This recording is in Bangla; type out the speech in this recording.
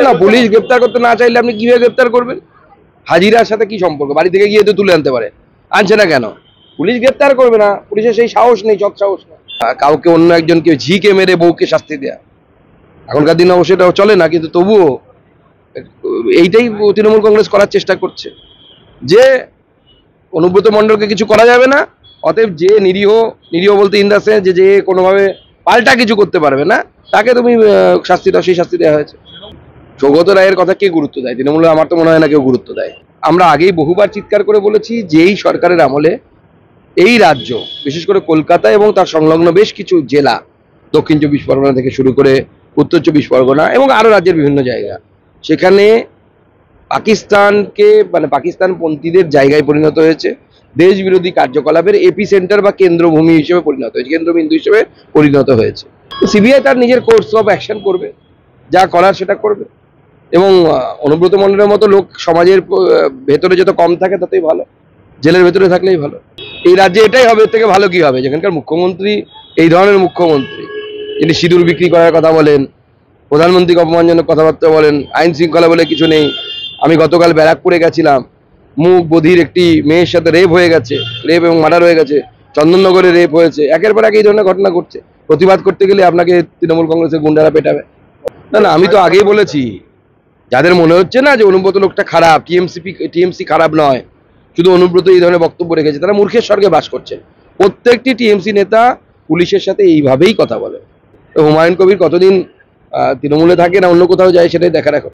না, পুলিশ গ্রেপ্তার করতে না চাইলে আপনি কিভাবে গ্রেপ্তার করবেন? হাজিরার সাথে কি সম্পর্ক? বাড়ি থেকে গিয়ে তো তুলে আনতে পারে, আনছে না কেন? পুলিশ গ্রেপ্তার করবে না, পুলিশের সেই সাহস নেই, সৎ সাহস নেই। কাউকে অন্য একজনকে ঝিকে মেরে বউকে শাস্তি দেয়া এখনকার দিনে অবশ্যই এটা চলে না, কিন্তু তবুও এইটাই তৃণমূল কংগ্রেস করার চেষ্টা করছে যে অনুব্রত মণ্ডলকে কিছু করা যাবে না, অতএব যে নিরীহ, নিরীহ বলতে ইন দা সেন্স যে কোনোভাবে পাল্টা কিছু করতে পারবে না তাকে তুমি শাস্তি দাও, সেই শাস্তি দেওয়া হয়েছে। সৌগত রায়ের কথা কে গুরুত্ব দেয়? তৃণমূলে আমার তো মনে হয় না কেউ গুরুত্ব দেয়। আমরা আগেই বহুবার চিৎকার করে বলেছি যে এই সরকারের আমলে এই রাজ্য, বিশেষ করে কলকাতা এবং তার সংলগ্ন বেশ কিছু জেলা, দক্ষিণ 24 পরগনা থেকে শুরু করে উত্তর 24 পরগনা এবং আরো রাজ্যের বিভিন্ন জায়গা, সেখানে পাকিস্তানকে মানে পাকিস্তানপন্থীদের জায়গায় পরিণত হয়েছে, দেশ বিরোধী কার্যকলাপের এপি সেন্টার বা কেন্দ্রভূমি হিসেবে পরিণত হয়েছে, কেন্দ্রবিন্দু হিসেবে পরিণত হয়েছে। সিবিআই তার নিজের কোর্স অফ অ্যাকশন করবে, যা করার সেটা করবে। এবং অনুব্রত মণ্ডলের মতো লোক সমাজের ভেতরে যত কম থাকে ততই ভালো, জেলের ভেতরে থাকলেই ভালো। এই রাজ্যে এটাই হবে, এর থেকে ভালো কি হবে? যেখানকার মুখ্যমন্ত্রী এই ধরনের মুখ্যমন্ত্রী, যিনি সিঁদুর বিক্রি করার কথা বলেন, প্রধানমন্ত্রীকে অপমানজনক কথাবার্তা বলেন, আইন শৃঙ্খলা বলে কিছু নেই। আমি গতকাল ব্যারাকপুরে গেছিলাম, মুখ বধির একটি মেয়ের সাথে রেপ হয়ে গেছে, রেপ এবং মার্ডার হয়ে গেছে, চন্দননগরে রেপ হয়েছে, একের পর এক এই ধরনের ঘটনা ঘটছে। প্রতিবাদ করতে গেলে আপনাকে তৃণমূল কংগ্রেসের গুন্ডারা পেটাবে। না না, আমি তো আগেই বলেছি, যাদের মনে হচ্ছে না যে অনুব্রত লোকটা খারাপ, টিএমসি খারাপ নয়, শুধু অনুব্রত এই ধরনের বক্তব্য রেখেছে, তারা মূর্খের স্বর্গে বাস করছে। প্রত্যেকটি টিএমসি নেতা পুলিশের সাথে এইভাবেই কথা বলে। তো হুমায়ুন কবির কতদিন তৃণমূলে থাকে না অন্য কোথাও যায় সেটাই দেখার এখন।